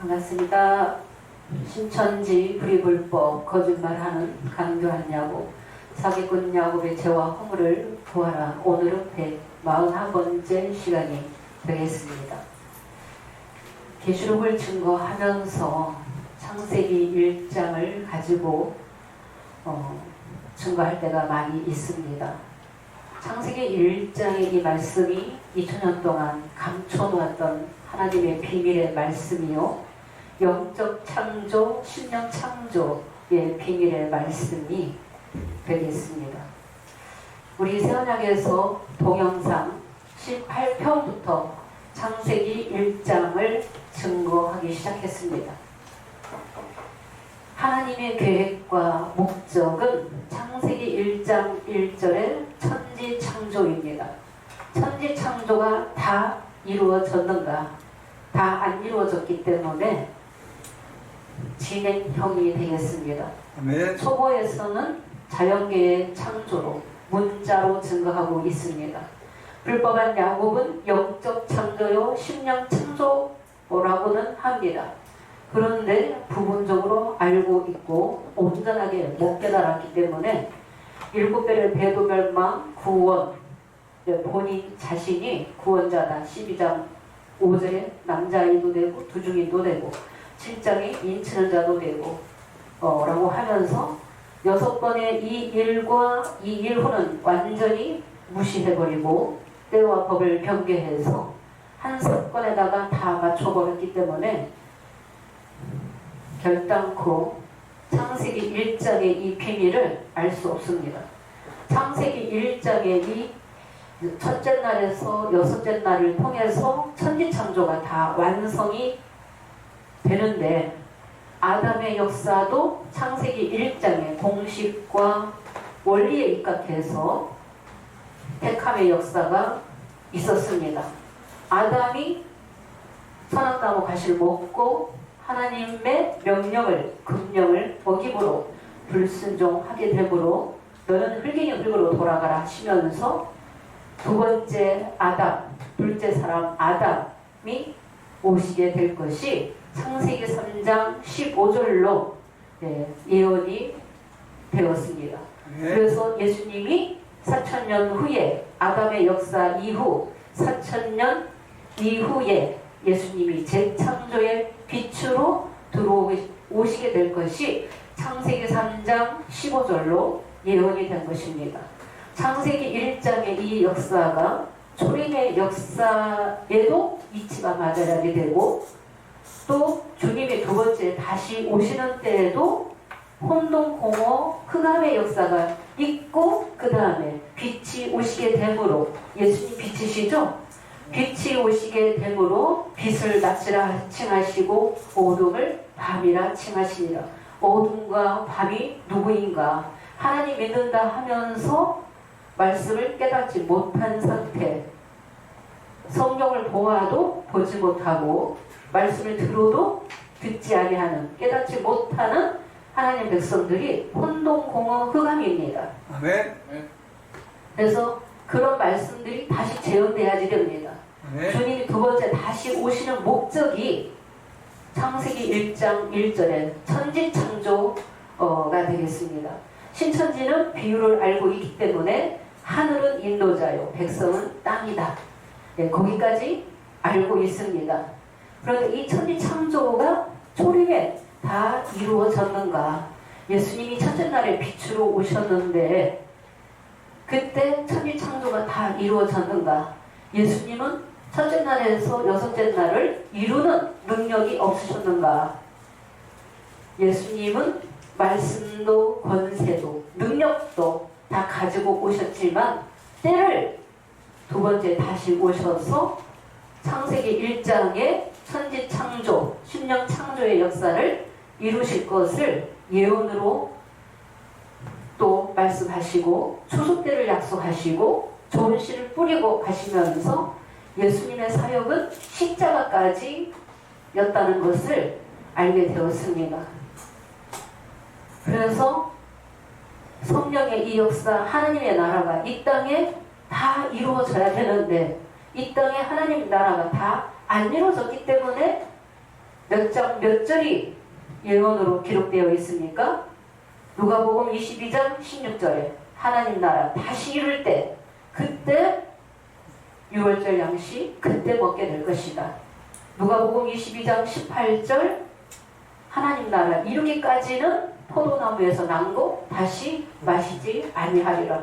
반갑습니다. 신천지 불이불법 거짓말하는 강교한 야곱 사기꾼 야곱의 죄와 허물을 구하라. 오늘은 141번째 시간이 되겠습니다. 계시록을 증거하면서 창세기 1장을 가지고 증거할 때가 많이 있습니다. 창세기 1장의 이 말씀이 2000년 동안 감춰놓았던 하나님의 비밀의 말씀이요, 영적 창조, 신령 창조의 비밀의 말씀이 되겠습니다. 우리 새언약에서 동영상 18편부터 창세기 1장을 증거하기 시작했습니다. 하나님의 계획과 목적은 창세기 1장 1절의 천지창조입니다. 천지창조가 다 이루어졌는가? 다 안 이루어졌기 때문에 진행형이 되겠습니다. 아멘. 초보에서는 자연계의 창조로 문자로 증거하고 있습니다. 불법한 야곱은 영적 창조요 심령 창조라고는 합니다. 그런데 부분적으로 알고 있고 온전하게 못 깨달았기 때문에 7배를 배도멸망 구원, 본인 자신이 구원자다. 12장 5절에 남자인도 되고 두중인도 되고 7장에 인치는 자도 되고 라고 하면서 6번의 이 일과 이 일후는 완전히 무시해버리고 때와 법을 경계해서 한 사건에다가 다 맞춰버렸기 때문에 결단코 창세기 1장의 이 비밀을 알 수 없습니다. 창세기 1장의 이 첫째 날에서 여섯째 날을 통해서 천지창조가 다 완성이 되는데, 아담의 역사도 창세기 1장의 공식과 원리에 입각해서 택함의 역사가 있었습니다. 아담이 선악나무 가시를 먹고 하나님의 명령을, 금령을 어기므로 불순종하게 되므로 너는 흙이니 흙으로 돌아가라 하시면서 두 번째 아담, 둘째 사람 아담이 오시게 될 것이 창세기 3장 15절로 예언이 되었습니다. 그래서 예수님이 4000년 후에 아담의 역사 이후 4000년 이후에 예수님이 재창조의 빛으로 들어오시게 될 것이 창세기 3장 15절로 예언이 된 것입니다. 창세기 1장의 이 역사가 초림의 역사에도 이치가 마다하게 되고, 또 주님의 두 번째 다시 오시는 때에도 혼동공허 흑암의 역사가 있고, 그 다음에 빛이 오시게 되므로, 예수님 빛이시죠? 빛이 오시게 되므로 빛을 낮이라 칭하시고 어둠을 밤이라 칭하시니라. 어둠과 밤이 누구인가? 하나님 믿는다 하면서 말씀을 깨닫지 못한 상태, 성경을 보아도 보지 못하고 말씀을 들어도 듣지 아니하는, 깨닫지 못하는 하나님 백성들이 혼동공허 흑암입니다. 아멘. 그래서 그런 말씀들이 다시 재현돼야지 됩니다. 주님이 두 번째 다시 오시는 목적이 창세기 1장 1절에 천지창조가 되겠습니다. 신천지는 비유를 알고 있기 때문에 하늘은 인도자요, 백성은 땅이다. 거기까지 알고 있습니다. 그런데 이 천지창조가 초림에 다 이루어졌는가? 예수님이 첫째 날에 빛으로 오셨는데 그때 천지창조가 다 이루어졌는가? 예수님은 첫째 날에서 여섯째 날을 이루는 능력이 없으셨는가? 예수님은 말씀도 권세도 능력도 다 가지고 오셨지만 때를 두 번째 다시 오셔서 창세기 1장의 천지창조, 심령창조의 역사를 이루실 것을 예언으로 또 말씀하시고 초속때를 약속하시고 좋은 씨를 뿌리고 가시면서 예수님의 사역은 십자가까지 였다는 것을 알게 되었습니다. 그래서 성령의 이 역사, 하나님의 나라가 이 땅에 다 이루어져야 되는데 이 땅에 하나님 나라가 다 안 이루어졌기 때문에 몇 장 몇 절이 예언으로 기록되어 있습니까? 누가복음 22장 16절에 하나님 나라 다시 이룰 때 그때 유월절 양식 그때 먹게 될 것이다. 누가복음 22장 18절 하나님 나라 이루기까지는 포도나무에서 난 거 다시 마시지 아니하리라.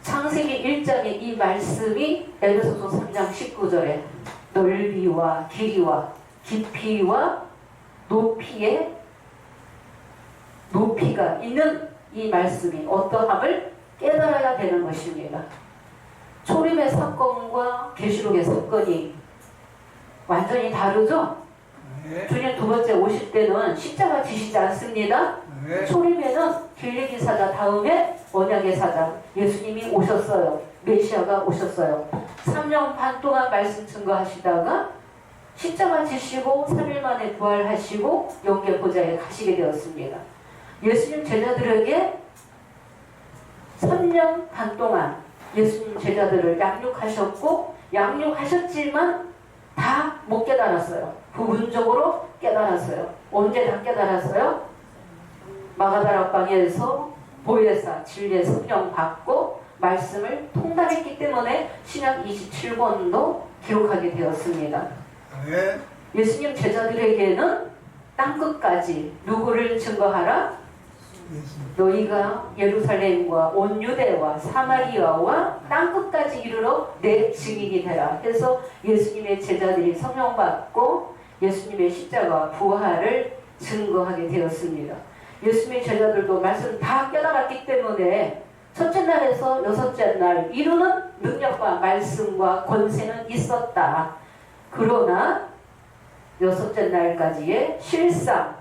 창세기 1장의 이 말씀이 에베소서 3장 19절에 넓이와 길이와 깊이와 높이가 있는 이 말씀이 어떠함을 깨달아야 되는 것입니다. 초림의 사건과 계시록의 사건이 완전히 다르죠? 네. 주님 두 번째 오실 때는 십자가 지시지 않습니다. 네. 초림에는 길리기 사자 다음에 언약의 사자 예수님이 오셨어요. 메시아가 오셨어요. 3년 반 동안 말씀 증거하시다가 십자가 지시고 3일 만에 부활하시고 영계 보좌에 가시게 되었습니다. 예수님 제자들에게 3년 반 동안 예수님 제자들을 양육하셨고 양육하셨지만 다 못 깨달았어요. 부분적으로 깨달았어요. 언제 다 깨달았어요? 마가다락 방에서 보혜사 진리의 성령 받고 말씀을 통달했기 때문에 신약 27권도 기록하게 되었습니다. 네. 예수님 제자들에게는 땅끝까지 누구를 증거하라? 너희가 예루살렘과 온 유대와 사마리아와 땅끝까지 이르러 내 증인이 되라 해서 예수님의 제자들이 성령 받고 예수님의 십자가 부활을 증거하게 되었습니다. 예수님의 제자들도 말씀 다 깨달았기 때문에 첫째 날에서 여섯째 날 이루는 능력과 말씀과 권세는 있었다. 그러나 여섯째 날까지의 실상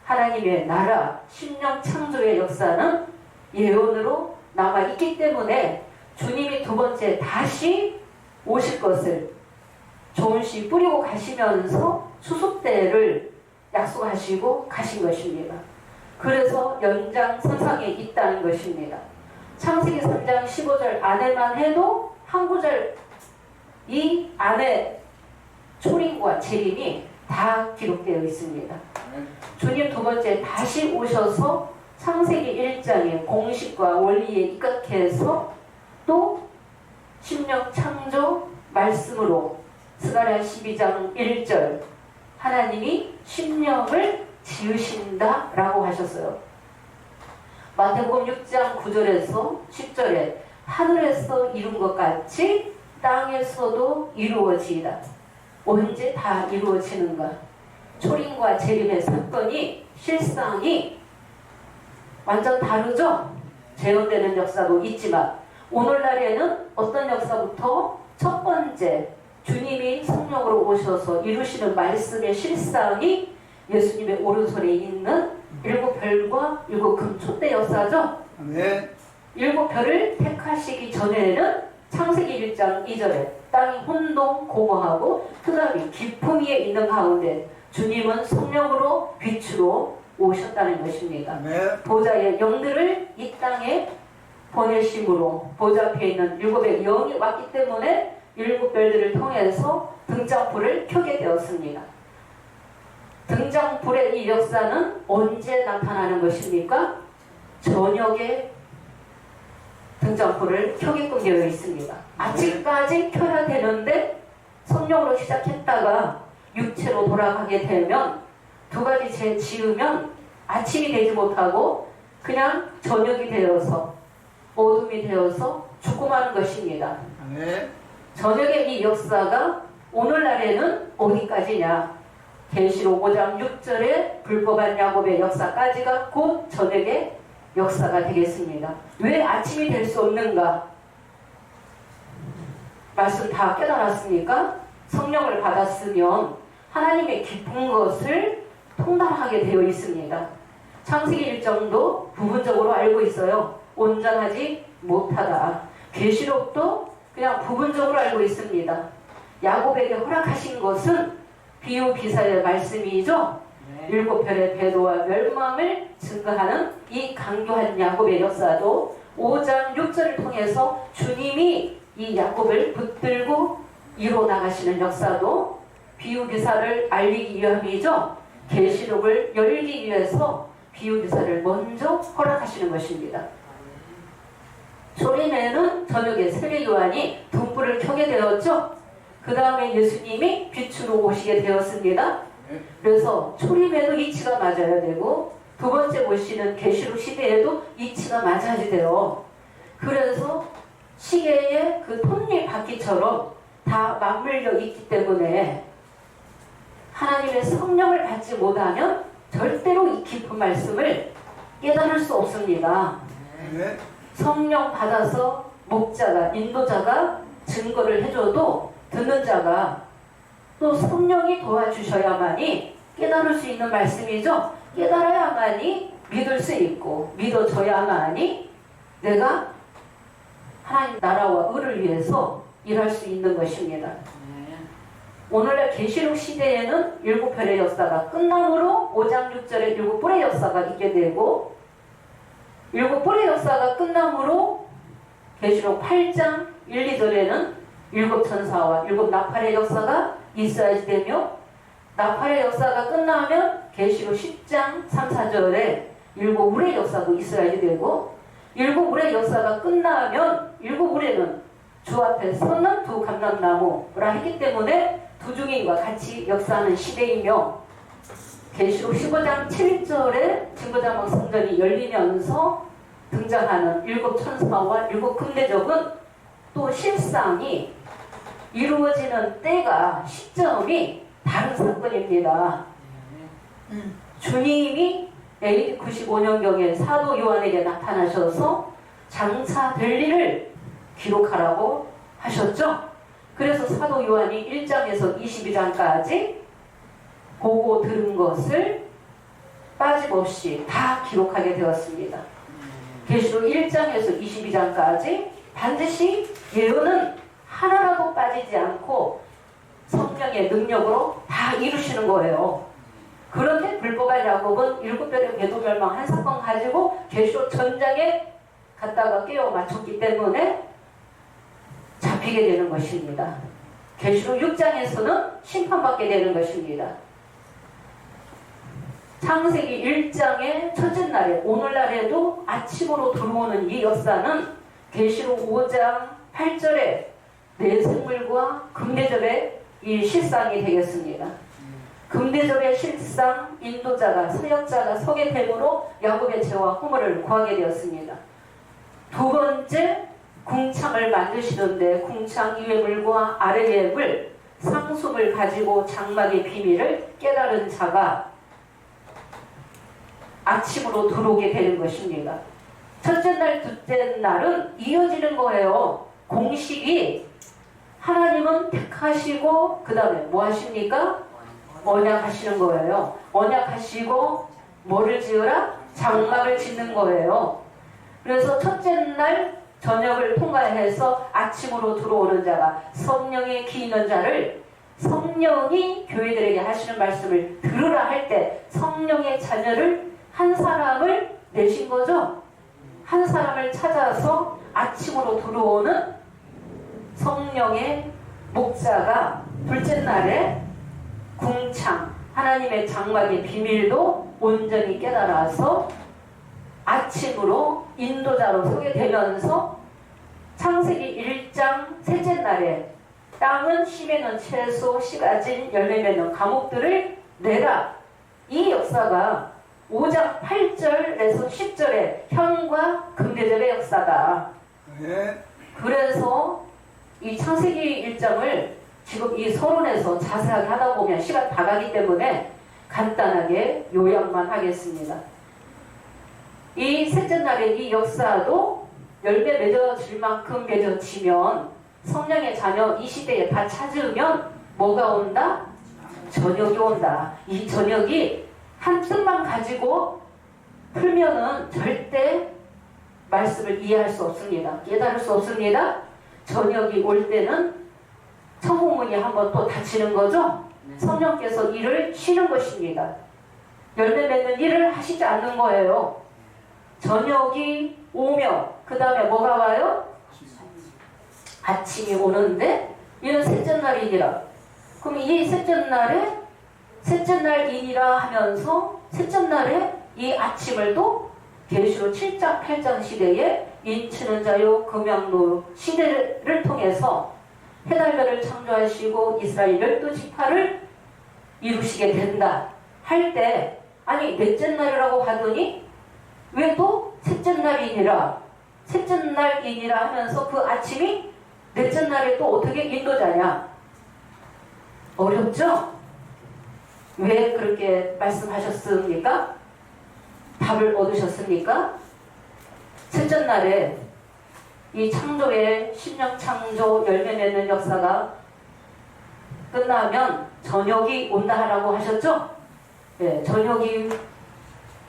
하나님의 나라, 심령 창조의 역사는 예언으로 남아있기 때문에 주님이 두 번째 다시 오실 것을 조금씩 뿌리고 가시면서 수습대를 약속하시고 가신 것입니다. 그래서 연장선상에 있다는 것입니다. 창세기 3장 15절 안에만 해도 한 구절 이 안에 초림과 재림이 다 기록되어 있습니다. 주님 두 번째 다시 오셔서 창세기 1장의 공식과 원리에 입각해서 또 심령 창조 말씀으로 스가랴 12장 1절 하나님이 심령을 지으신다 라고 하셨어요. 마태복음 6장 9절에서 10절에 하늘에서 이룬 것 같이 땅에서도 이루어지이다. 언제 다 이루어지는가? 초림과 재림의 사건이 실상이 완전 다르죠? 재현되는 역사도 있지만 오늘날에는 어떤 역사부터 첫 번째 주님이 성령으로 오셔서 이루시는 말씀의 실상이 예수님의 오른손에 있는 일곱 별과 일곱 금촛대 역사죠? 네. 일곱 별을 택하시기 전에는 창세기 1장 2절에 땅이 혼동공허하고 흑암이 깊음 위에 있는 가운데 주님은 성령으로 빛으로 오셨다는 것입니다. 네. 보좌의 영들을 이 땅에 보내심으로 보좌 앞에 있는 일곱의 영이 왔기 때문에 일곱 별들을 통해서 등장불을 켜게 되었습니다. 등장불의 이 역사는 언제 나타나는 것입니까? 저녁에 등장불을 켜게끔 되어 있습니다. 아직까지 켜야 되는데 성령으로 시작했다가 육체로 돌아가게 되면 두 가지 죄 지으면 아침이 되지 못하고 그냥 저녁이 되어서 어둠이 되어서 죽고 마는 것입니다. 네. 저녁의 이 역사가 오늘날에는 어디까지냐? 계시록 5장 6절에 불법한 야곱의 역사까지가 곧 저녁의 역사가 되겠습니다. 왜 아침이 될 수 없는가? 말씀 다 깨달았습니까? 성령을 받았으면 하나님의 깊은 것을 통달하게 되어 있습니다. 창세기 1장도 부분적으로 알고 있어요. 온전하지 못하다. 계시록도 그냥 부분적으로 알고 있습니다. 야곱에게 허락하신 것은 비유비사의 말씀이죠. 네. 일곱 별의 배도와 멸망을 증거하는 이 강교한 야곱의 역사도 5장 6절을 통해서 주님이 이 야곱을 붙들고 이루어 나가시는 역사도 비유기사를 알리기 위함이죠. 계시록을 열기 위해서 비유기사를 먼저 허락하시는 것입니다. 초림에는 저녁에 세례 요한이 등불을 켜게 되었죠. 그 다음에 예수님이 빛으로 오시게 되었습니다. 그래서 초림에도 이치가 맞아야 되고 두 번째 오시는 계시록 시대에도 이치가 맞아야 돼요. 그래서 시계의 그 톱니바퀴처럼 다 맞물려 있기 때문에 하나님의 성령을 받지 못하면 절대로 이 깊은 말씀을 깨달을 수 없습니다. 성령 받아서 목자가, 인도자가 증거를 해줘도 듣는 자가 또 성령이 도와주셔야만이 깨달을 수 있는 말씀이죠. 깨달아야만이 믿을 수 있고 믿어져야만이 내가 하나님 나라와 의를 위해서 일할 수 있는 것입니다. 오늘날 계시록 시대에는 7편의 역사가 끝남으로 5장 6절에 7뿔의 역사가 있게 되고 7뿔의 역사가 끝남으로 계시록 8장 1, 2절에는 7천사와 7나팔의 역사가 있어야지 되며 나팔의 역사가 끝나면 계시록 10장 3, 4절에 7울의 역사도 있어야지 되고 7울의 역사가 끝나면 7울에는 주 앞에 서는 두 감람나무라 했기 때문에 두 중인과 같이 역사하는 시대이며 계시록 15장 7절에 진보자막 성전이 열리면서 등장하는 7천사와 7금대접은 또 실상이 이루어지는 때가 시점이 다른 사건입니다. 주님이 AD 95년경에 사도 요한에게 나타나셔서 장차 될 일을 기록하라고 하셨죠. 그래서 사도 요한이 1장에서 22장까지 보고 들은 것을 빠짐없이 다 기록하게 되었습니다. 계시록 1장에서 22장까지 반드시 예언은 하나라도 빠지지 않고 성령의 능력으로 다 이루시는 거예요. 그런데 불법한 야곱은 7별의 궤도 멸망 한 사건 가지고 계시록 전장에 갔다가 깨어 맞췄기 때문에 잡히게 되는 것입니다. 계시록 6장에서는 심판받게 되는 것입니다. 창세기 1장의 첫째 날에 오늘날에도 아침으로 들어오는 이 역사는 계시록 5장 8절에 내생물과 금대접의 이 실상이 되겠습니다. 금대접의 실상, 인도자가 서역자가 서게 됨으로 야곱의 죄와 허물을 구하게 되었습니다. 두 번째 궁창을 만드시던데 궁창 위의 물과 아래의 물, 상수물 가지고 장막의 비밀을 깨달은 자가 아침으로 들어오게 되는 것입니다. 첫째 날, 둘째 날은 이어지는 거예요. 공식이 하나님은 택하시고 그 다음에 뭐 하십니까? 언약하시는 거예요. 언약하시고 뭐를 지으라? 장막을 짓는 거예요. 그래서 첫째 날 저녁을 통과해서 아침으로 들어오는 자가 성령의 기 있는 자를 성령이 교회들에게 하시는 말씀을 들으라 할 때 성령의 자녀를 한 사람을 내신 거죠. 한 사람을 찾아서 아침으로 들어오는 성령의 목자가 둘째 날에 궁창 하나님의 장막의 비밀도 온전히 깨달아서 아침으로 인도자로 서게 되면서 창세기 1장 셋째 날에 땅은 심에는 채소, 씨가진 열매 맺는 과목들을 내라. 이 역사가 5장 8절에서 10절의 현과 금대접의 역사다. 그래서 이 창세기 1장을 지금 이 서론에서 자세하게 하다 보면 시간 다 가기 때문에 간단하게 요약만 하겠습니다. 이 셋째 날의 이 역사도 열매 맺어질 만큼 맺어지면 성령의 자녀 이 시대에 다 찾으면 뭐가 온다? 저녁이 온다. 이 저녁이 한 뜻만 가지고 풀면은 절대 말씀을 이해할 수 없습니다. 깨달을 수 없습니다. 저녁이 올 때는 천국문이 한번 또 닫히는 거죠. 성령께서 일을 쉬는 것입니다. 열매 맺는 일을 하시지 않는 거예요. 저녁이 오면 그 다음에 뭐가 와요? 아침이 오는데 이는 셋째 날이니라. 그럼 이 셋째 날에 셋째 날이니라 하면서 셋째 날에 이 아침을 또 계시록 7장 8장 시대에 인치는 자요 금양로 시대를 통해서 해달별을 창조하시고 이스라엘 12지파를 이루시게 된다 할 때, 아니 넷째 날이라고 하더니 왜 또 셋째 날이니라 하면서 그 아침이 넷째 날에 또 어떻게 인도자냐? 어렵죠? 왜 그렇게 말씀하셨습니까? 답을 얻으셨습니까? 셋째 날에 이 창조의 신약 창조 열매 맺는 역사가 끝나면 저녁이 온다라고 하셨죠? 네, 저녁이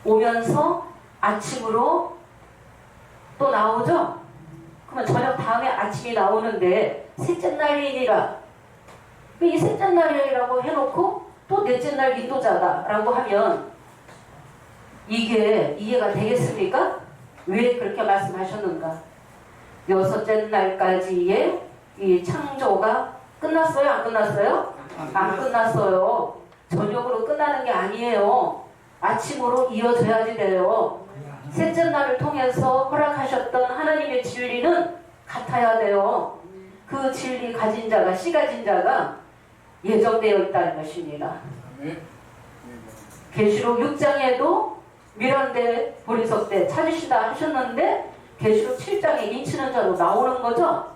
오면서 아침으로 또 나오죠? 그러면 저녁 다음에 아침이 나오는데 셋째 날이니라. 이 셋째 날이라고 해놓고 또 넷째 날 인도자다라고 하면 이게 이해가 되겠습니까? 왜 그렇게 말씀하셨는가? 여섯째 날까지의 이 창조가 끝났어요? 안 끝났어요? 안 끝났어요. 저녁으로 끝나는 게 아니에요. 아침으로 이어져야지 돼요. 셋째 날을 통해서 허락하셨던 하나님의 진리는 같아야 돼요. 그 진리 가진 자가, 씨 가진 자가 예정되어 있다는 것입니다. 계시록 6장에도 미란대 보리석 때 찾으시다 하셨는데 계시록 7장에 인치는 자로 나오는 거죠.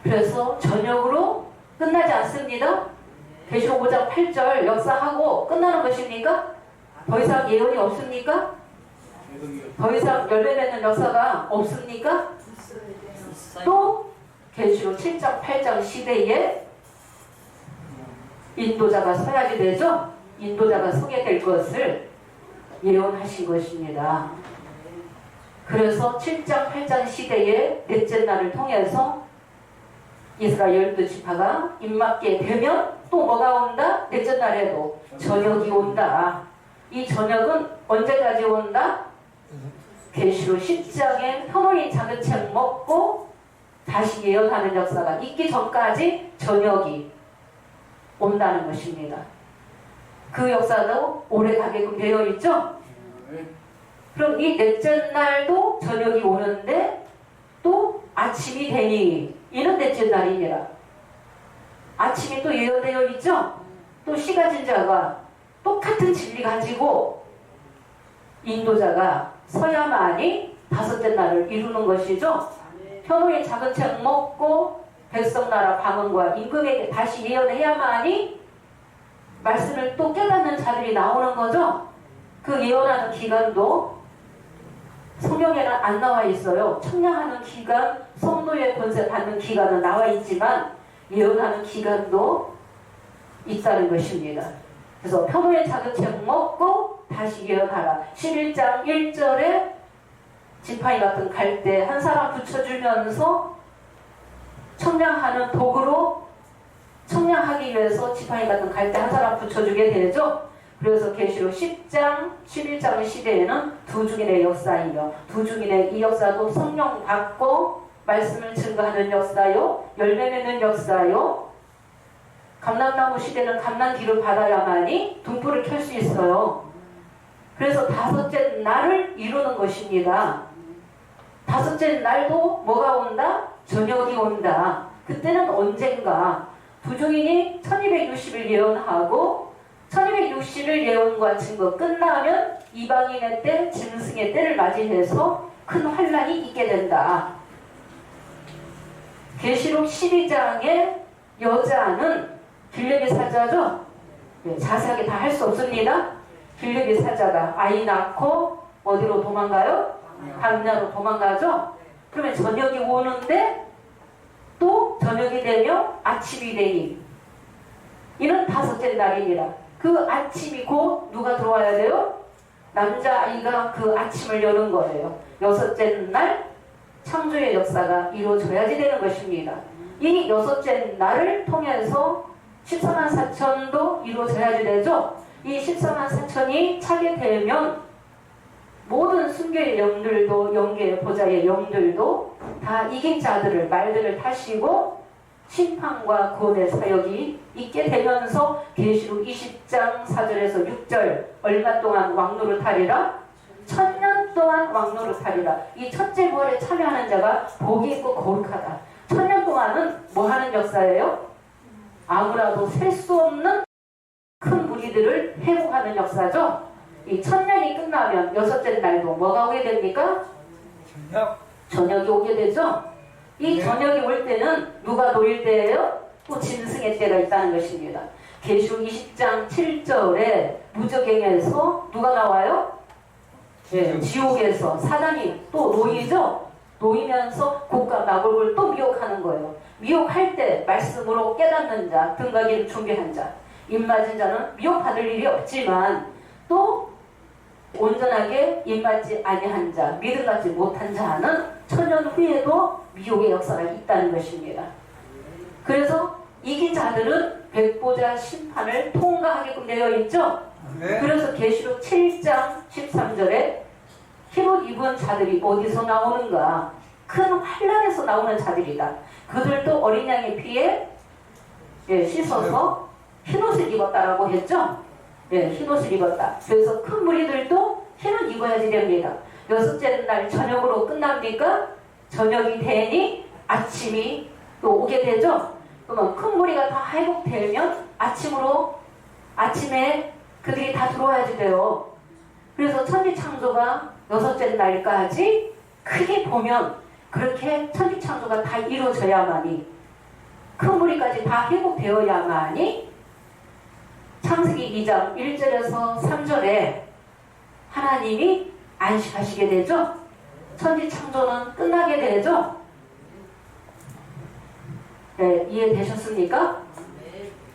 그래서 저녁으로 끝나지 않습니다. 계시록 5장 8절 역사하고 끝나는 것입니까? 더 이상 예언이 없습니까? 더 이상 열매 맺는 역사가 없습니까? 또 계시록 7장 8장 시대에 인도자가 서야지 되죠? 인도자가 서게 될 것을 예언하신 것입니다. 그래서 7장 8장 시대에 넷째 날을 통해서 이스라엘 12지파가 입맞게 되면 또 뭐가 온다? 넷째 날에도 저녁이 온다. 이 저녁은 언제까지 온다? 계시록 10장에 현호인 작은 책 먹고 다시 예언하는 역사가 있기 전까지 저녁이 온다는 것입니다. 그 역사도 오래 가게끔 되어 있죠? 그럼 이 넷째 날도 저녁이 오는데 또 아침이 되니 이는 넷째 날이니라. 아침이 또 예언되어 있죠? 또 씨 가진 자가 똑같은 진리 가지고 인도자가 서야만이 다섯째 날을 이루는 것이죠. 현호의 작은 책 먹고 백성나라 방언과 임금에게 다시 예언해야만이 말씀을 또 깨닫는 자들이 나오는 거죠. 그 예언하는 기간도 성경에는 안 나와 있어요. 청량하는 기간, 성도의 권세 받는 기간은 나와 있지만 예언하는 기간도 있다는 것입니다. 그래서 편호의 작은 책 먹고 다시 예언하라. 11장 1절에 지팡이 같은 갈대 한 사람 붙여주면서 청량하는 도구로 청량하기 위해서 지팡이 같은 갈대 한 사람 붙여주게 되죠. 그래서 계시록 10장, 11장 시대에는 두 중인의 역사이며 두 중인의 이 역사도 성령 받고 말씀을 증거하는 역사요, 열매 맺는 역사요. 감람나무 시대는 감람기를 받아야만이 등불을 켤 수 있어요. 그래서 다섯째 날을 이루는 것입니다. 다섯째 날도 뭐가 온다? 저녁이 온다. 그때는 언젠가 두 중인이 1260일 예언하고 1260일 예언과 증거 끝나면 이방인의 때, 짐승의 때를 맞이해서 큰 환란이 있게 된다. 계시록 12장의 여자는 빌레비 사자죠? 네, 자세하게 다 할 수 없습니다. 빌레비 사자가 아이 낳고 어디로 도망가요? 광야로 도망가죠? 그러면 저녁이 오는데 또 저녁이 되면 아침이 되니 이는 다섯째 날이니라. 그 아침이 곧 누가 들어와야 돼요? 남자아이가 그 아침을 여는 거예요. 여섯째 날 창조의 역사가 이루어져야지 되는 것입니다. 이 여섯째 날을 통해서 14만 4천도 이루어져야지 되죠. 이 14만 4천이 차게 되면 모든 순교의 영들도 영계의 보좌의 영들도 다 이긴 자들을 말들을 타시고 심판과 구원의 사역이 있게 되면서 계시록 20장 4절에서 6절 얼마 동안 왕노릇 하리라? 1000년 동안 왕노릇 하리라. 이 첫째 부활에 참여하는 자가 복이 있고 거룩하다. 1000년 동안은 뭐 하는 역사예요? 아무라도 셀 수 없는 큰 무리들을 회복하는 역사죠. 이 1000년이 끝나면 여섯째 날도 뭐가 오게 됩니까? 저녁이 오게 되죠. 이 저녁이 올 때는 누가 놓일 때예요? 또 짐승의 때가 있다는 것입니다. 계시록 20장 7절에 무저갱에서 누가 나와요? 네, 지옥에서 사단이 또 놓이죠. 놓이면서 곡과 나골을 또 미혹하는 거예요. 미혹할 때 말씀으로 깨닫는 자, 등가기를 준비한 자, 입맞은 자는 미혹받을 일이 없지만 또 온전하게 입맞지 아니한 자, 믿음 갖지 못한 자는 천년 후에도 미혹의 역사가 있다는 것입니다. 그래서 이긴 자들은 백보자 심판을 통과하게끔 되어 있죠. 네. 그래서 계시록 7장 13절에 흰옷 입은 자들이 어디서 나오는가? 큰 환란에서 나오는 자들이다. 그들도 어린 양의 피에 씻어서 흰옷을 입었다라고 했죠. 흰옷을 입었다. 그래서 큰 무리들도 흰옷 입어야지 됩니다. 여섯째 날 저녁으로 끝납니까? 저녁이 되니 아침이 또 오게 되죠. 그러면 큰 무리가 다 회복되면 아침에 그들이 다 들어와야지 돼요. 그래서 천지창조가 여섯째 날까지 크게 보면 그렇게 천지창조가 다 이루어져야만이 큰 무리까지 다 회복되어야만이 창세기 2장 1절에서 3절에 하나님이 안식하시게 되죠. 천지창조는 끝나게 되죠. 네, 이해되셨습니까?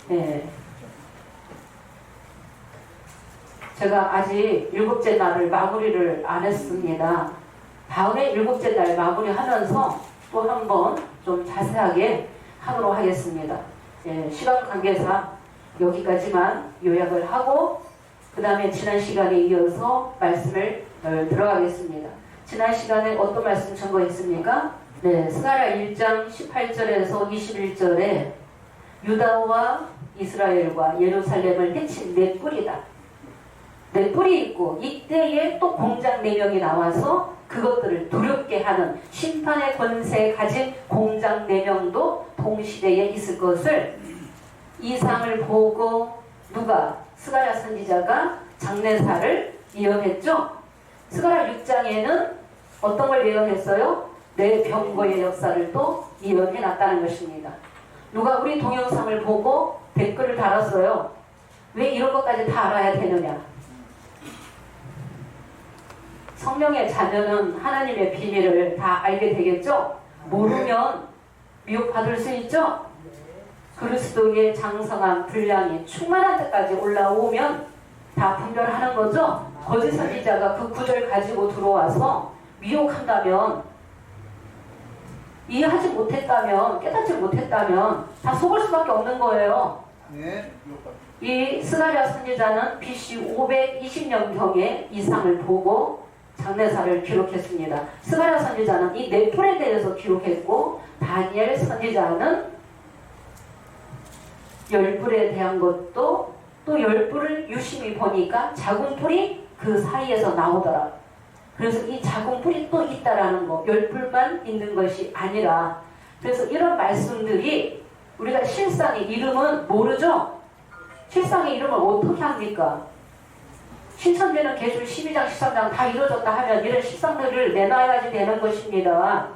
네. 제가 아직 일곱째 날을 마무리를 안 했습니다. 다음에 일곱째 날 마무리하면서 또 한 번 좀 자세하게 하도록 하겠습니다. 시간 관계상 여기까지만 요약을 하고 그 다음에 지난 시간에 이어서 말씀을 들어가겠습니다. 지난 시간에 어떤 말씀 전거했습니까? 스가랴 1장 18절에서 21절에 유다와 이스라엘과 예루살렘을 해친 네 뿔이다. 네 뿔이 있고 이때에 또 공장 4명이 나와서 그것들을 두렵게 하는 심판의 권세에 가진 공장 4명도 동시대에 있을 것을 이상을 보고 누가? 스가랴 선지자가 장례사를 예언했죠. 스가랴 6장에는 어떤 걸 예언했어요? 내 병거의 역사를 또 예언해놨다는 것입니다. 누가 우리 동영상을 보고 댓글을 달았어요. 왜 이런 것까지 다 알아야 되느냐? 성령의 자녀는 하나님의 비밀을 다 알게 되겠죠? 모르면 미혹받을 수 있죠? 그리스도의 장성한 분량이 충만한 데까지 올라오면 다 분별하는 거죠? 거짓 선지자가 그 구절 가지고 들어와서 미혹한다면, 이해하지 못했다면, 깨닫지 못했다면 다 속을 수밖에 없는 거예요. 이 스가랴 선지자는 BC 520년경에 이상을 보고 장례사를 기록했습니다. 스가랴 선지자는 이 네 뿔에 대해서 기록했고 다니엘 선지자는 10뿔에 대한 것도 또 10뿔을 유심히 보니까 작은 뿔이 그 사이에서 나오더라. 그래서 이 작은 뿔이 또 있다라는 거, 10뿔만 있는 것이 아니라, 그래서 이런 말씀들이 우리가 실상의 이름은 모르죠? 실상의 이름을 어떻게 합니까? 신천지는 계시록 12장, 13장 다 이루어졌다 하면 이런 실상들을 내놔야지 되는 것입니다.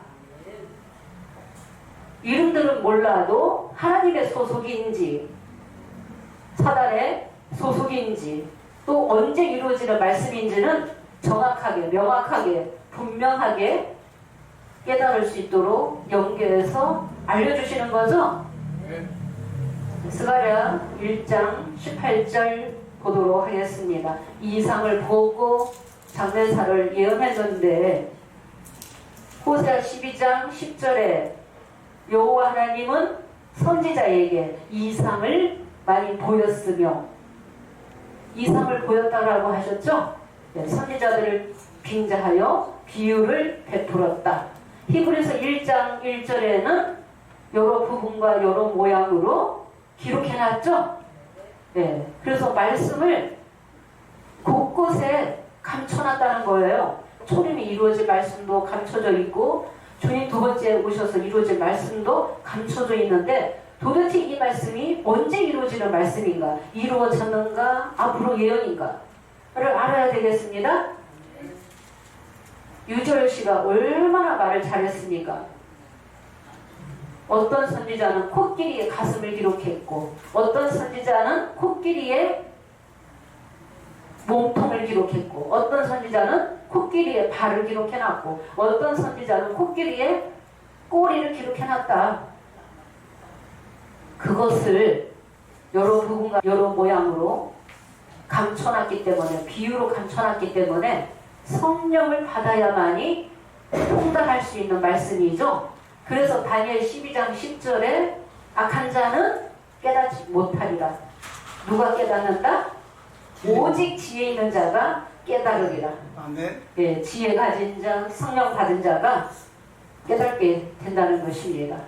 이름들은 몰라도 하나님의 소속인지 사단의 소속인지 또 언제 이루어지는 말씀인지는 정확하게, 명확하게, 분명하게 깨달을 수 있도록 연결해서 알려주시는 거죠. 스가랴 1장 18절 보도록 하겠습니다. 이 이상을 보고 장례사를 예언했는데 호세아 12장 10절에 여호와 하나님은 선지자에게 이상을 많이 보였으며, 이상을 보였다라고 하셨죠? 선지자들을 빙자하여 비유를 베풀었다. 히브리서 1장 1절에는 여러 부분과 여러 모양으로 기록해놨죠? 네. 그래서 말씀을 곳곳에 감춰놨다는 거예요. 초림이 이루어질 말씀도 감춰져 있고 주님 두 번째 오셔서 이루어질 말씀도 감춰져 있는데 도대체 이 말씀이 언제 이루어지는 말씀인가? 이루어졌는가? 앞으로 예언인가? 를 알아야 되겠습니다. 유절 씨가 얼마나 말을 잘했습니까? 어떤 선지자는 코끼리의 가슴을 기록했고 어떤 선지자는 코끼리의 몸통을 기록했고 어떤 선지자는 코끼리의 발을 기록해놨고 어떤 선지자는 코끼리의 꼬리를 기록해놨다. 그것을 여러 부분과 여러 모양으로 감춰놨기 때문에 비유로 감춰놨기 때문에 성령을 받아야만이 통달할 수 있는 말씀이죠. 그래서 다니엘 12장 10절에 악한 자는 깨닫지 못하리라. 누가 깨닫는다? 오직 지혜 있는 자가 깨달으리라. 아멘. 예, 지혜 가진 자, 성령 받은 자가 깨닫게 된다는 것입니다.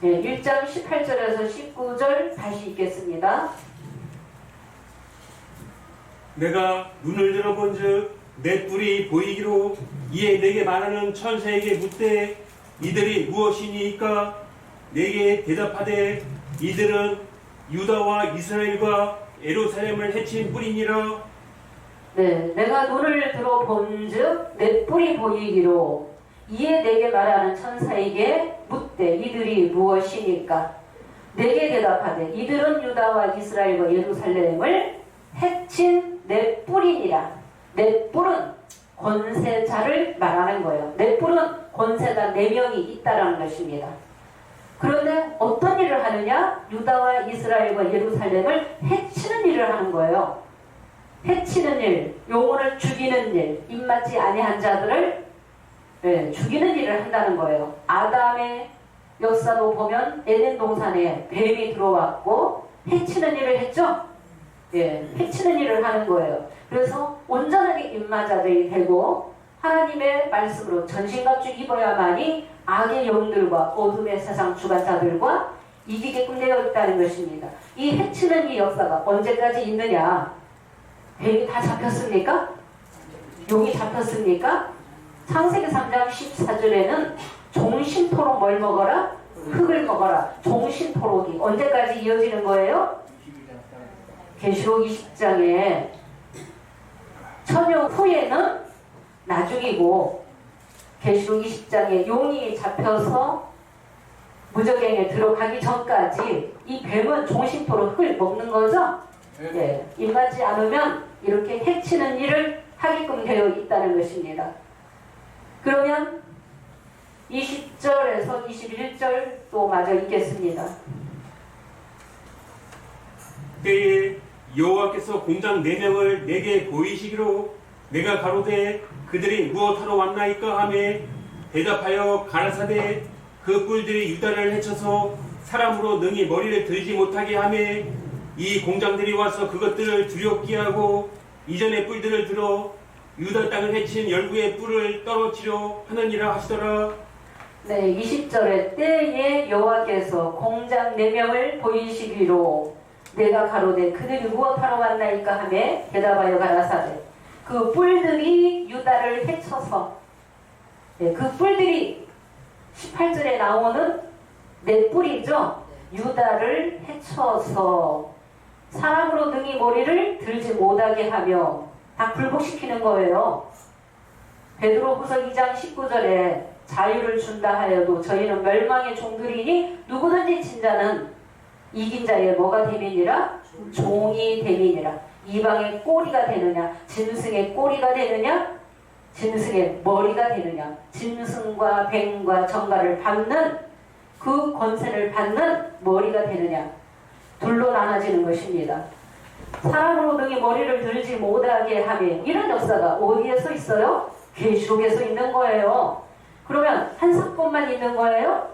예, 1장 18절에서 19절 다시 읽겠습니다. 내가 눈을 들어본즉 내 뿔이 보이기로 이에 내게 말하는 천사에게 묻되 이들이 무엇이니까? 내게 대답하되 이들은 유다와 이스라엘과 예루살렘을 해친 뿔이니라. 네, 내가 눈을 들어본즉 내 뿔이 보이기로 이에 내게 말하는 천사에게 묻되 이들이 무엇이니까? 내게 대답하되 이들은 유다와 이스라엘과 예루살렘을 해친 내 뿔이니라. 내 뿔은 권세자를 말하는 거예요. 내 뿔은 권세자 4명이 있다라는 것입니다. 그런데 어떤 일을 하느냐? 유다와 이스라엘과 예루살렘을 해치는 일을 하는 거예요. 해치는 일, 영혼을 죽이는 일, 입맞지 아니한 자들을 죽이는 일을 한다는 거예요. 아담의 역사도 보면 에덴 동산에 뱀이 들어왔고 해치는 일을 했죠? 예, 해치는 일을 하는 거예요. 그래서 온전하게 입맞아들이 되고 하나님의 말씀으로 전신갑주 입어야만이 악의 영들과 어둠의 세상 주관자들과 이기게끔 되어 있다는 것입니다. 이 해치는 이 역사가 언제까지 있느냐? 뱀이 다 잡혔습니까? 용이 잡혔습니까? 창세기 3장 14절에는 종신토록 뭘 먹어라? 흙을 먹어라. 종신토록이 언제까지 이어지는 거예요? 계시록 20장에 천년 후에는 나중이고 계시록 20장에 용이 잡혀서 무적행에 들어가기 전까지 이 뱀은 종신토록 흙을 먹는 거죠? 예, 일맞지 않으면 이렇게 해치는 일을 하게끔 되어 있다는 것입니다. 그러면 20절에서 21절 또 마저 읽겠습니다. 그때에 여호와께서 공장 4명을 내게 보이시기로 내가 가로되 그들이 무엇하러 왔나이까 하매 대답하여 가라사대 그 뿔들이 유다를 해쳐서 사람으로 능히 머리를 들지 못하게 하매 이 공장들이 와서 그것들을 두렵게 하고 이전의 뿔들을 들어 유다 땅을 해친 열구의 뿔을 떨어지려 하느니라 하시더라. 네, 20절에 때에 여호와께서 공장 4명을 보이시기로 내가 가로되 그들이 무엇하러 왔나이까 하매 대답하여 가라사대 그 뿔들이 유다를 해쳐서 그 뿔들이 18절에 나오는 내 뿔이죠. 유다를 해쳐서 사람으로 능히 머리를 들지 못하게 하며 다 굴복시키는 거예요. 베드로후서 2장 19절에 자유를 준다 하여도 저희는 멸망의 종들이니 누구든지 진 자는 이긴 자의 뭐가 됨이니라? 종이 됨이니라. 이방의 꼬리가 되느냐? 짐승의 꼬리가 되느냐? 짐승의 머리가 되느냐? 짐승과 뱀과 정갈을 받는 그 권세를 받는 머리가 되느냐? 둘로 나눠지는 것입니다. 사람으로 등이 머리를 들지 못하게 하면 이런 역사가 어디에 서 있어요? 계시록에 서 있는 거예요. 그러면 한 사건만 있는 거예요?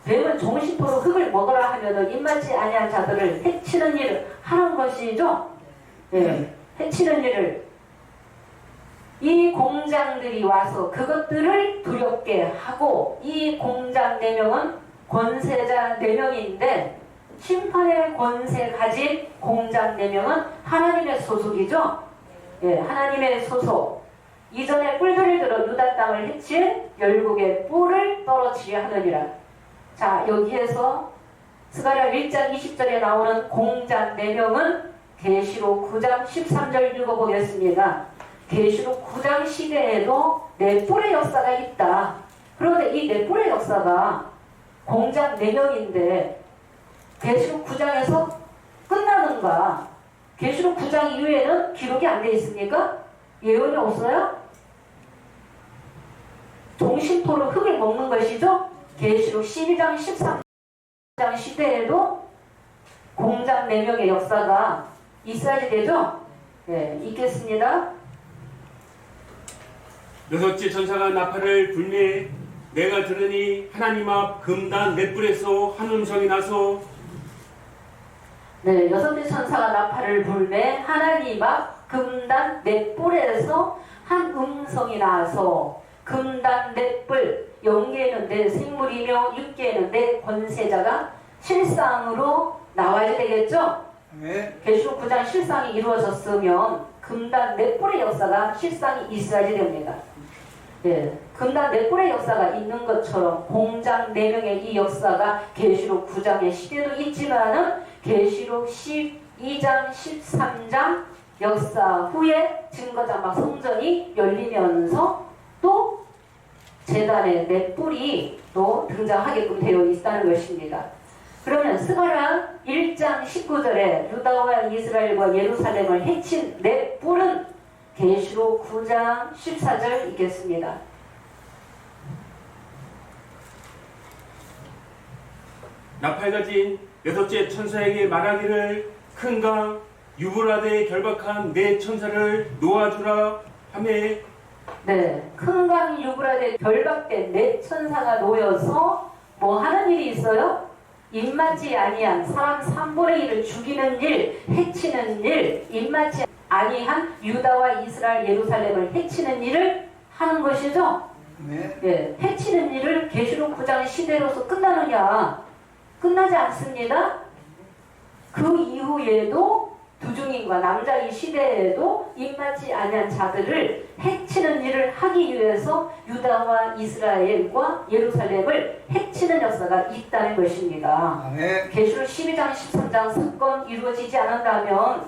뱀은 종신토록 흙을 먹으라 하면은 입맞지 아니한 자들을 해치는 일을 하는 것이죠. 네, 해치는 일을 이 공장들이 와서 그것들을 두렵게 하고 이 공장 4명은 권세자 4명인데 심판의 권세 가진 공장 4명은 하나님의 소속이죠. 예, 하나님의 소속. 이전에 뿔들을 들어 유다 땅을 해친 열국의 뿔을 떨어지게 하느니라. 자, 여기에서 스가랴 1장 20절에 나오는 공장 4명은 계시록 9장 13절 읽어보겠습니다. 계시록 9장 시대에도 네 뿔의 역사가 있다. 그런데 이 네 뿔의 역사가 공장 4명인데 계시록 9장에서 끝나는가? 계시록 9장 이후에는 기록이 안 돼 있습니까? 예언이 없어요? 종신토로 흙을 먹는 것이죠? 계시록 12장 13장 시대에도 공장 4명의 역사가 있어야지 되죠? 네, 있겠습니다. 여섯째 천사가 나팔을 불매 내가 들으니 하나님 앞 금단 넷불에서 한 음성이 나서 네, 여섯째 천사가 나팔을 불매 하나님 앞 금단 넷불에서 한 음성이 나서 금단 넷불 영계에는 내 생물이며 육계에는 내 권세자가 실상으로 나와야 되겠죠? 네. 계시록 9장 실상이 이루어졌으면 금단 넷불의 역사가 실상이 있어야지 됩니다. 네, 금단 넷불의 역사가 있는 것처럼 공장 4명의 이 역사가 계시록 9장의 시대도 있지만은 계시록 12장 13장 역사 후에 증거장막 성전이 열리면서 또 제단의 넷불이 또 등장하게끔 되어 있다는 것입니다. 그러면 스가랴 1장 19절에 유다와 이스라엘과 예루살렘을 해친 넷불은 계시록 9장 14절 읽겠습니다. 나팔 가진 여섯째 천사에게 말하기를 큰 강 유브라데에 결박한 네 천사를 놓아주라 하매 네, 큰 강 유브라데 결박된 네 천사가 놓여서 뭐 하는 일이 있어요? 입맞지 아니한 사람 3분의 1을 죽이는 일, 해치는 일, 입맞지 아니한 유다와 이스라엘 예루살렘을 해치는 일을 하는 것이죠. 네. 예, 해치는 일을 계시록 9장 시대로서 끝나느냐? 끝나지 않습니다. 그 이후에도 두중인과 남자의 시대에도 입맞지 아니한 자들을 해치는 일을 하기 위해서 유다와 이스라엘과 예루살렘을 해치는 역사가 있다는 것입니다. 네. 계시록 12장 13장 사건 이루어지지 않는다면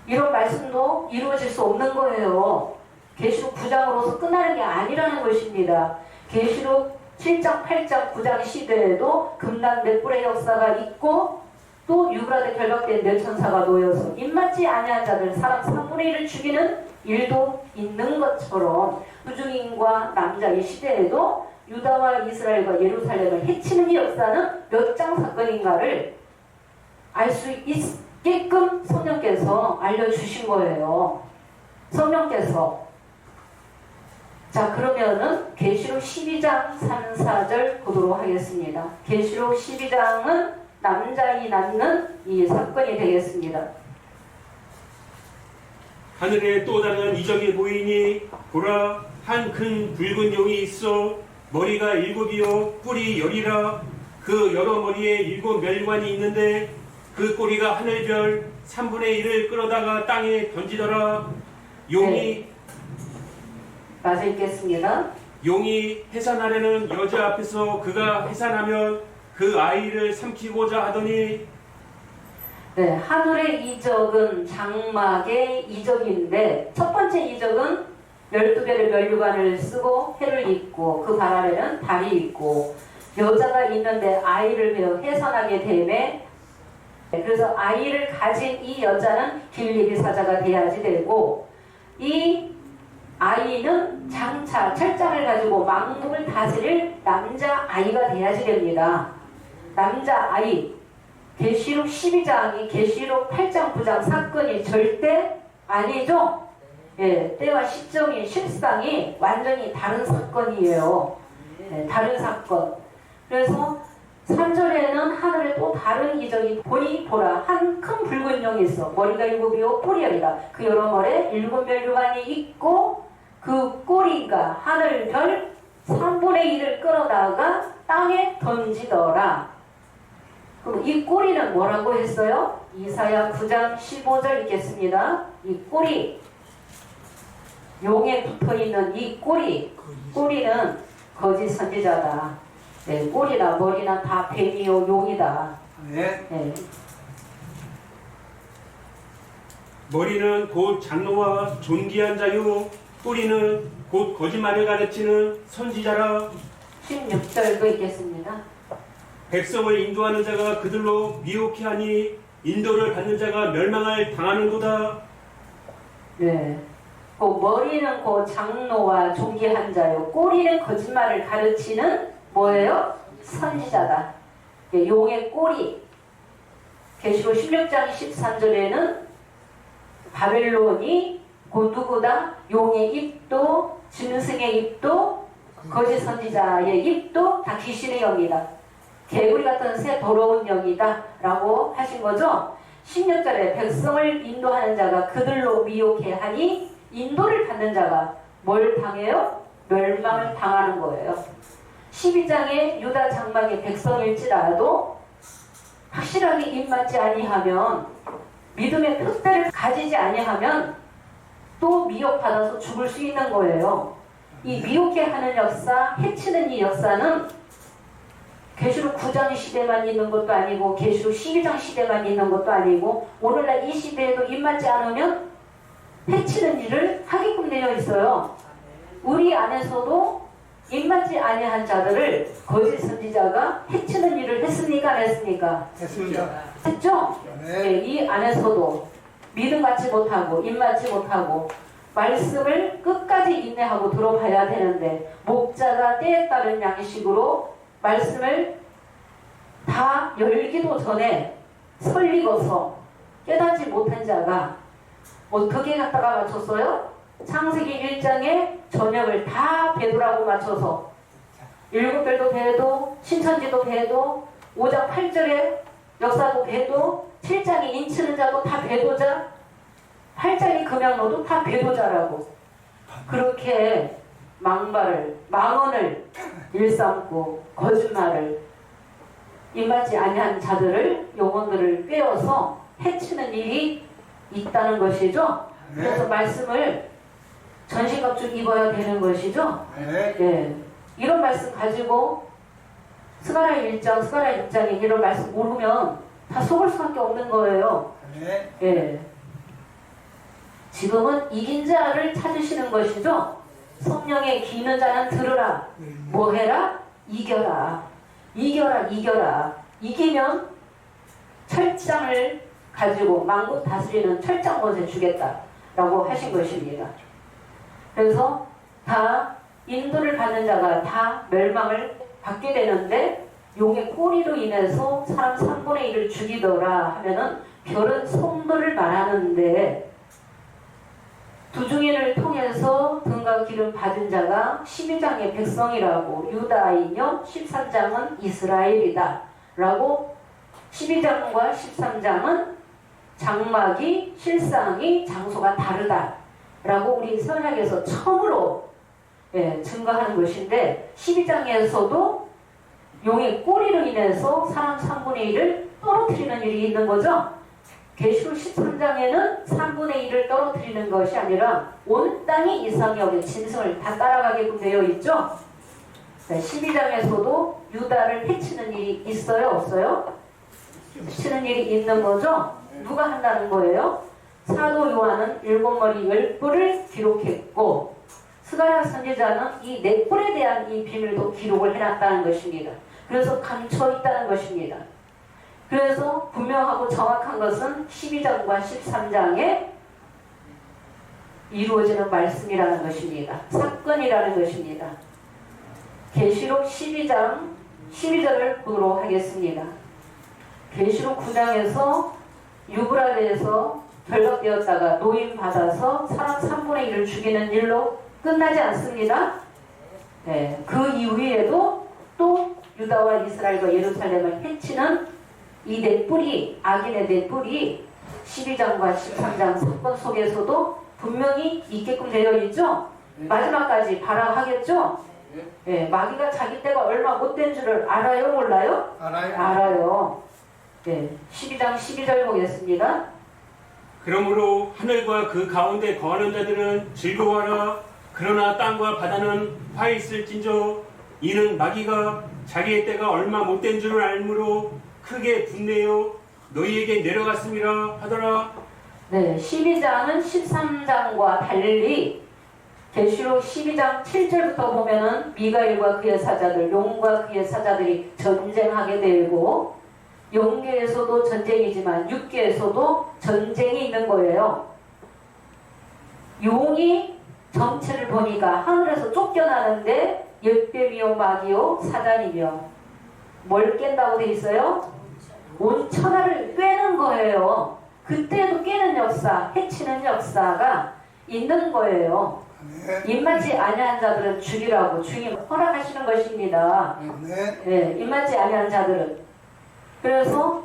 이런 말씀도 이루어질 수 없는 거예요. 계시록 9장으로서 끝나는 게 아니라는 것입니다. 계시록 7장, 8장, 9장 시대에도 금단 넷불의 역사가 있고 또 유브라데 결박된 네 천사가 놓여서 입맞지 아니한 자들 사람 3분의 1을 죽이는 일도 있는 것처럼 부중인과 남자의 시대에도 유다와 이스라엘과 예루살렘을 해치는 이 역사는 몇 장 사건인가를 알 수 있게끔 성령께서 알려주신 거예요. 성령께서. 자, 그러면은 계시록 12장 3, 4절 보도록 하겠습니다. 계시록 12장은 남자이 낳는 이 사건이 되겠습니다. 하늘에 또 다른 이적이 보이니 보라 한 큰 붉은 용이 있어 머리가 7이요 뿔이 10이라 그 여러 머리에 7 멸관이 있는데 그 꼬리가 하늘별 3분의 1을 끌어다가 땅에 던지더라. 용이 마저 읽겠습니다. 용이 해산하려는 여자 앞에서 그가 해산하면 그 아이를 삼키고자 하더니 네, 하늘의 이적은 장막의 이적인데 첫 번째 이적은 12별의 면류관을 쓰고 해를 입고 그 발 아래는 달이 있고 여자가 있는데 아이를 베어 해산하게 되매 그래서 아이를 가진 이 여자는 길리비 사자가 돼야지 되고 이 아이는 장차 철장을 가지고 만국을 다스릴 남자 아이가 돼야지 됩니다. 남자 아이. 계시록 12장이 계시록 8장 9장 사건이 절대 아니죠. 예, 때와 시점이 실상이 완전히 다른 사건이에요. 예, 다른 사건. 그래서 3절에는 하늘에 또 다른 이적이 보니 보라 한 큰 붉은 용이 있어 머리가 7이요 뿔이 10이라 그 여러 머리에 7 멸류관이 있고 그 꼬리가 하늘별 3분의 1을 끌어다가 땅에 던지더라. 그럼 이 꼬리는 뭐라고 했어요? 이사야 9장 15절 읽겠습니다. 이 꼬리, 용에 붙어있는 이 꼬리는 거짓 선지자다. 네, 꼬리나 머리나 다 뱀이요 용이다. 네. 네. 머리는 곧 장로와 존귀한 자요 꼬리는 곧 거짓말을 가르치는 선지자라. 16절도 읽겠습니다. 백성을 인도하는 자가 그들로 미혹해 하니 인도를 받는 자가 멸망을 당하는도다. 네. 그 머리는 그 장로와 존귀한 자요. 꼬리는 거짓말을 가르치는 뭐예요? 선지자다. 네, 용의 꼬리. 계시록 16장 13절에는 바벨론이 그 누구다? 용의 입도, 짐승의 입도, 거짓 선지자의 입도 다 귀신의 영이다. 개구리 같은 새 더러운 영이다 라고 하신 거죠. 16절에 백성을 인도하는 자가 그들로 미혹해 하니 인도를 받는 자가 뭘 당해요? 멸망을 당하는 거예요. 12장의 유다 장막의 백성일지라도 확실하게 입맞지 아니하면, 믿음의 표대를 가지지 아니하면 또 미혹받아서 죽을 수 있는 거예요. 이 미혹해 하는 역사, 해치는 이 역사는 계시록 9장 시대만 있는 것도 아니고 계시록 12장 시대만 있는 것도 아니고 오늘날 이 시대에도 입맞지 않으면 해치는 일을 하게끔 되어 있어요. 우리 안에서도 입맞지 아니한 자들을 거짓 선지자가 해치는 일을 했습니까? 안 했습니까? 했습니다. 했죠? 네, 이 안에서도 믿음 갖지 못하고 입맞지 못하고 말씀을 끝까지 인내하고 들어봐야 되는데 목자가 때에 따른 양식으로 말씀을 다 열기도 전에 설리고서 깨닫지 못한 자가 어떻게 갖다가 맞췄어요? 창세기 1장에 저녁을 다 배도라고 맞춰서 7별도 배도, 신천지도 배도, 5장 8절에 역사도 배도, 7장에 인치는 자도 다 배도자, 8장에 금양로도 다 배도자라고 그렇게 망언을 일삼고 거짓말을 입맞지 아니한 자들을, 영혼들을 꿰어서 해치는 일이 있다는 것이죠. 그래서 말씀을 전신갑주 입어야 되는 것이죠. 네. 이런 말씀 가지고 스가랴 1장, 스가랴 6장에 이런 말씀 모르면 다 속을 수밖에 없는 거예요. 네. 지금은 이긴 자를 찾으시는 것이죠. 성령의 기는 자는 들으라. 뭐 해라? 이겨라. 이겨라. 이겨라. 이기면 철장을 가지고 만국 다스리는 철장 권세 주겠다라고 하신 것입니다. 그래서 다 인도를 받는 자가 다 멸망을 받게 되는데 용의 꼬리로 인해서 사람 3분의 1을 죽이더라 하면은 별은 성도를 말하는데 두 중인을 통해서 등과 기름 받은 자가 12장의 백성이라고 유다이며 13장은 이스라엘이다 라고 12장과 13장은 장막이 실상이 장소가 다르다 라고 우리 선약에서 처음으로 증거하는 것인데 12장에서도 용의 꼬리로 인해서 사람 3분의 1을 떨어뜨리는 일이 있는 거죠. 계시록 13장에는 3분의 1을 떨어뜨리는 것이 아니라 온 땅이 이상역의 짐승을 다 따라가게끔 되어 있죠. 12장에서도 유다를 해치는 일이 있어요? 없어요? 해치는 일이 있는 거죠. 누가 한다는 거예요? 사도 요한은 7머리 10뿔을 기록했고 스가랴 선지자는 이 4뿔에 대한 이 비밀도 기록을 해놨다는 것입니다. 그래서 감춰있다는 것입니다. 그래서 분명하고 정확한 것은 12장과 13장에 이루어지는 말씀이라는 것입니다. 사건이라는 것입니다. 계시록 12장 12절을 보도록 하겠습니다. 계시록 9장에서 유브라데에서 결박되었다가 노임받아서 사람 3분의 1을 죽이는 일로 끝나지 않습니다. 네, 그 이후에도 또 유다와 이스라엘과 예루살렘을 해치는 이 넷뿔이, 악인의 넷뿔이 12장과 13장 사건 속에서도 분명히 있게끔 되어 있죠. 마지막까지 발악하겠죠. 예, 마귀가 자기 때가 얼마 못된 줄을 알아요, 몰라요? 알아요. 알아요. 예, 12장 12절 보겠습니다. 그러므로 하늘과 그 가운데 거하는 자들은 즐거워하라. 그러나 땅과 바다는 화 있을진저 이는 마귀가 자기의 때가 얼마 못된 줄을 알므로 크게 분내어 너희에게 내려갔음이라 하더라. 네, 12장은 13장과 달리 계시록 12장 7절부터 보면은 미가엘과 그의 사자들, 용과 그의 사자들이 전쟁하게 되고 영계에서도 전쟁이지만 육계에서도 전쟁이 있는 거예요. 용이 정체를 보니까 하늘에서 쫓겨나는데 엿뱀이요 마귀요 사단이며 뭘 깬다고 돼 있어요? 온 천하를 꿰는 거예요. 그때도 깨는 역사, 해치는 역사가 있는 거예요. 아멘. 입맞지 아니한 자들은 죽이라고 주님 허락하시는 것입니다. 아멘. 예, 입맞지 아니한 자들은. 그래서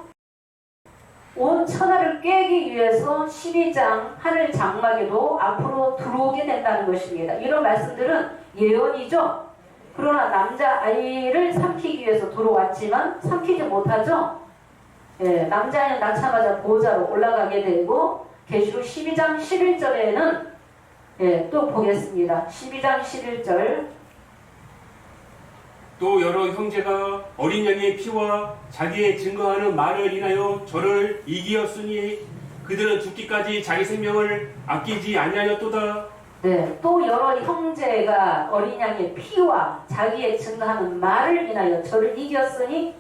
온 천하를 깨기 위해서 12장 하늘 장막에도 앞으로 들어오게 된다는 것입니다. 이런 말씀들은 예언이죠. 그러나 남자아이를 삼키기 위해서 들어왔지만 삼키지 못하죠. 예, 남자아이는 낳자마자 보호자로 올라가게 되고 계시록 12장 11절에는 예, 또 보겠습니다. 12장 11절 또 여러 형제가 어린 양의 피와 자기의 증거하는 말을 인하여 저를 이기었으니 그들은 죽기까지 자기 생명을 아끼지 아니하였도다. 네, 또 여러 형제가 어린 양의 피와 자기의 증거하는 말을 인하여 저를 이겼으니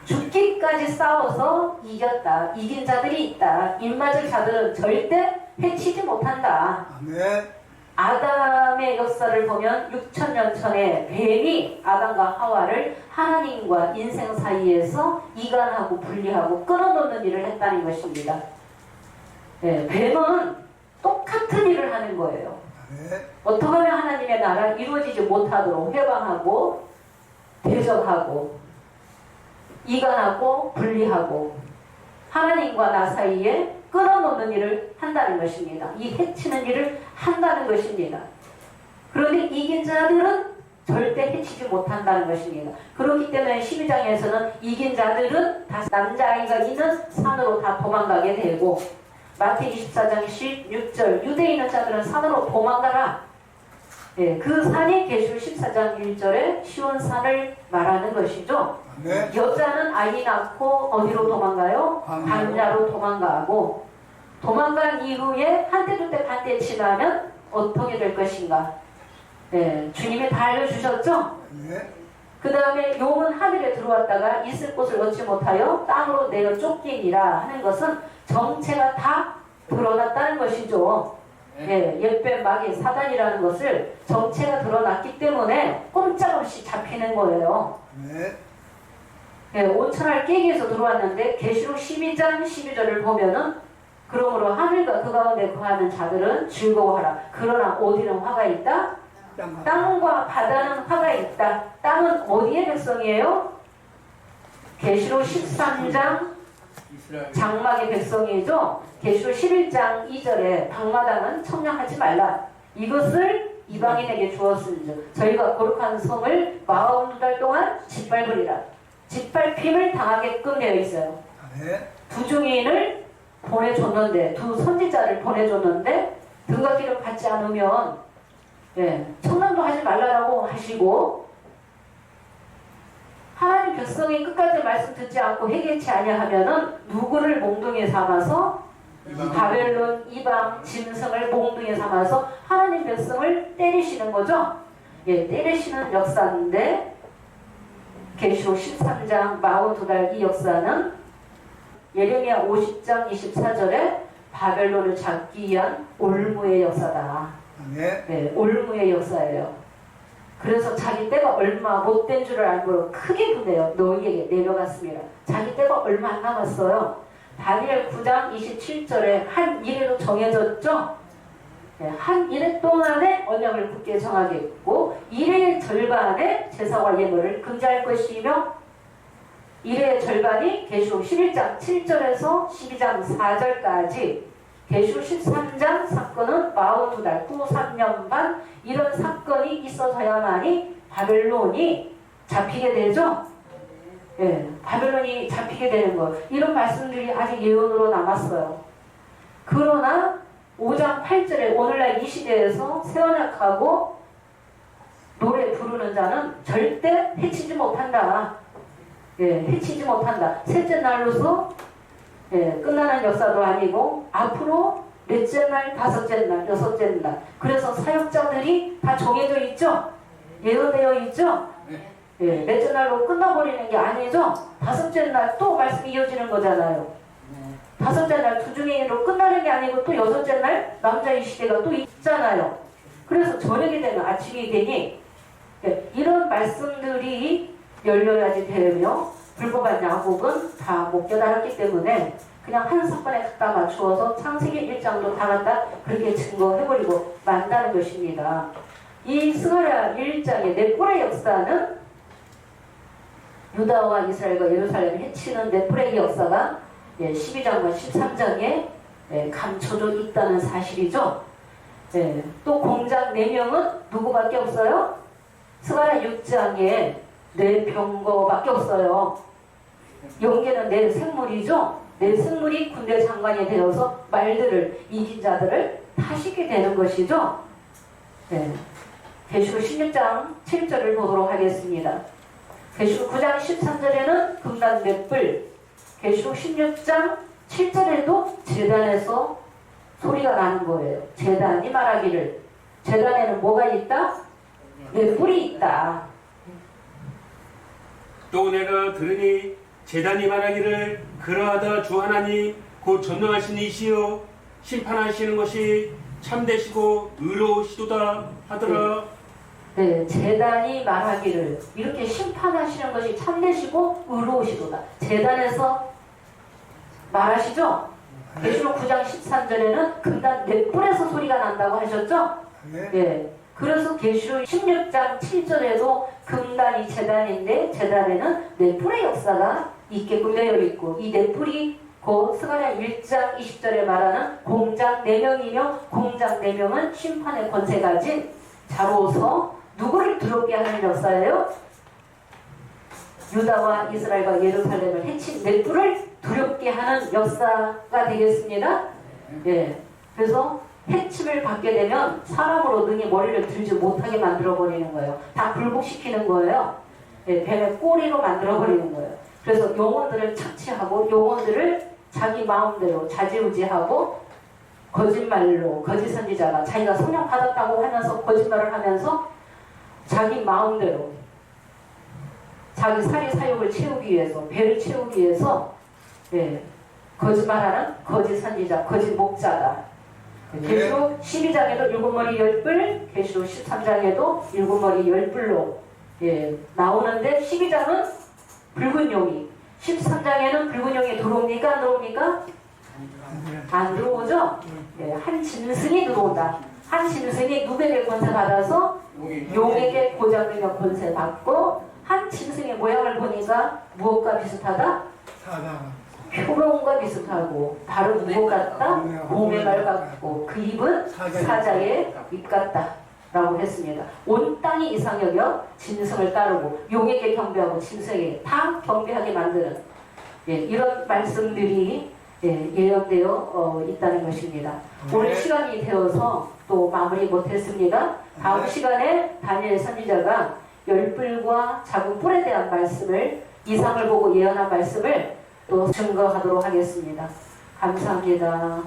죽기까지 싸워서 이겼다. 이긴 자들이 있다. 입맞을 자들은 절대 해치지 못한다. 아멘. 아담의 역사를 보면 6천년 전에 뱀이 아담과 하와를 하나님과 인생 사이에서 이간하고 분리하고 끊어놓는 일을 했다는 것입니다. 네, 뱀은 똑같은 일을 하는 거예요. 아멘. 어떻게 하면 하나님의 나라 이루어지지 못하도록 회방하고 대적하고 이간하고 분리하고 하나님과 나 사이에 끊어놓는 일을 한다는 것입니다. 이 해치는 일을 한다는 것입니다. 그런데 이긴 자들은 절대 해치지 못한다는 것입니다. 그렇기 때문에 12장에서는 이긴 자들은 다 남자아이가 있는 산으로 다 도망가게 되고 마태 24장 16절 유대에 있는 자들은 산으로 도망가라. 예, 그 산이 계시록 14장 1절에 시온산을 말하는 것이죠. 아멘. 여자는 아이 낳고 어디로 도망가요? 광야로. 광야로 도망가고 도망간 이후에 한때 두때 반때 지나면 어떻게 될 것인가? 예, 주님이 다 알려주셨죠? 아멘. 그 다음에 용은 하늘에 들어왔다가 있을 곳을 얻지 못하여 땅으로 내어 쫓기니라 하는 것은 정체가 다 드러났다는 것이죠. 예, 옛뱀 마귀 사단이라는 것을 정체가 드러났기 때문에 꼼짝없이 잡히는 거예요. 아멘. 예, 온천하를 깨기 위해서 들어왔는데 계시록 12장 12절을 보면은 그러므로 하늘과 그 가운데 거하는 자들은 즐거워하라. 그러나 어디는 화가 있다? 땅과 바다는 화가 있다. 땅은 어디의 백성이에요? 계시록 13장 장막의 백성이죠. 계시록 11장 2절에 방마당은 청량하지 말라. 이것을 이방인에게 주었으니 저희가 거룩한 성을 42달 동안 짓밟으리라. 짓밟힘을 당하게끔 되어 있어요. 아멘. 두 증인을 보내줬는데 두 선지자를 보내줬는데 등과 기름 받지 않으면 예, 청량도 하지 말라라고 하시고 하나님 백성이 끝까지 말씀 듣지 않고 회개치 아니하면은 누구를 몽둥이에 삼아서 바벨론 이방 짐승을 몽둥이에 삼아서 하나님 백성을 때리시는 거죠. 예, 때리시는 역사인데 계시록 13장 42달 이 역사는 예레미야 50장 24절에 바벨론을 잡기 위한 올무의 역사다. 아멘. 네, 올무의 역사예요. 그래서 자기 때가 얼마 못된 줄을 알고 크게 분해요. 너희에게 내려갔습니다. 자기 때가 얼마 안 남았어요. 다니엘 9장 27절에 한 일회로 정해졌죠. 네, 한 일회 동안에 언약을 굳게 정하겠고 일회의 절반에 제사와 예물을 금지할 것이며 일회의 절반이 계시록 11장 7절에서 12장 4절까지 계시록 13장 사건은 42달 후 3년 반 이런 사건이 있어져야만이 바벨론이 잡히게 되죠. 예, 바벨론이 잡히게 되는 거. 이런 말씀들이 아직 예언으로 남았어요. 그러나 5장 8절에 오늘날 이 시대에서 새언약하고 노래 부르는 자는 절대 해치지 못한다. 예, 해치지 못한다. 셋째 날로서 끝나는 역사도 아니고 앞으로 넷째 날, 다섯째 날, 여섯째 날. 그래서 사역자들이 다 정해져 있죠. 예언되어 있죠. 예, 넷째 날로 끝나버리는 게 아니죠. 다섯째 날 또 말씀이 이어지는 거잖아요. 다섯째 날 투중이로 끝나는 게 아니고 또 여섯째 날 남자의 시대가 또 있잖아요. 그래서 저녁이 되면 아침이 되니 이런 말씀들이 열려야지 되며 불법한 야곱은 다 못 깨달았기 때문에 그냥 한 사건에 갖다 맞추어서 창세기 1장도 다 갖다 그렇게 증거해버리고 만다는 것입니다. 이 스가랴 1장의 넷불의 역사는 유다와 이스라엘과 예루살렘을 해치는 넷불의 역사가 12장과 13장에 감춰져 있다는 사실이죠. 또 공작 4명은 누구밖에 없어요? 스가랴 6장에 4병거밖에 없어요. 용계는 4생물이죠. 4생물이 군대 장관이 되어서 말들을 이긴 자들을 타시게 되는 것이죠. 계시록 16장 7절을 보도록 하겠습니다. 계시록 9장 13절에는 금단 맷불, 계시록 16장 7절에도 제단에서 소리가 나는 거예요. 제단이 말하기를 제단에는 뭐가 있다? 맷불이 있다. 또 내가 들으니 제단이 말하기를 그러하다 주 하나님 곧 전능하신 이시여 심판하시는 것이 참되시고 의로우시도다 하더라. 네, 제단이 말하기를 이렇게 심판하시는 것이 참되시고 의로우시도다. 제단에서 말하시죠? 계시록 9장 13절에는 금단 넷불에서 소리가 난다고 하셨죠? 네. 그래서 계시록 16장 7절에도 금단이 제단인데 제단에는 넷불의 역사가 있게끔 되어 있고 이 넷불이 곧 스가랴 1장 20절에 말하는 공작 4명이며 공작 4명은 심판의 권세 가진 자로서 누구를 두렵게 하는 역사예요? 유다와 이스라엘과 예루살렘을 해친 넷불을 두렵게 하는 역사가 되겠습니다. 그래서 해침을 받게 되면 사람으로 능히 머리를 들지 못하게 만들어버리는 거예요. 다 굴복시키는 거예요. 뱀의 꼬리로 만들어버리는 거예요. 그래서 영혼들을 착취하고 영혼들을 자기 마음대로 좌지우지하고 거짓말로 거짓 선지자가 자기가 성령 받았다고 하면서 거짓말을 하면서 자기 마음대로 자기 사리 사욕을 채우기 위해서 배를 채우기 위해서 거짓말하는 거짓 선지자 거짓 목자다. 계시록 12장에도 7머리 10뿔, 계시록 13장에도 7머리 10뿔로 나오는데 12장은 붉은 용이 13장에는 붉은 용이 들어옵니까? 안 들어옵니까? 안 들어오죠? 한 짐승이 들어온다. 한 짐승이 누구에게 권세 받아서 용에게 고장능력 권세 받고 한 짐승의 모양을 보니까 무엇과 비슷하다? 표범과 비슷하고 발은 무엇 같다? 곰의 말 같고 그 입은 사자의 입 같다 라고 했습니다. 온 땅이 이상 여겨 짐승을 따르고 용에게 경배하고 짐승에게 다 경배하게 만드는 이런 말씀들이 예언되어 있다는 것입니다. 오늘 시간이 되어서 또 마무리 못했습니다. 다음 시간에 다니엘 선지자가 열불과 작은 뿔에 대한 말씀을 이상을 보고 예언한 말씀을 또 증거하도록 하겠습니다. 감사합니다.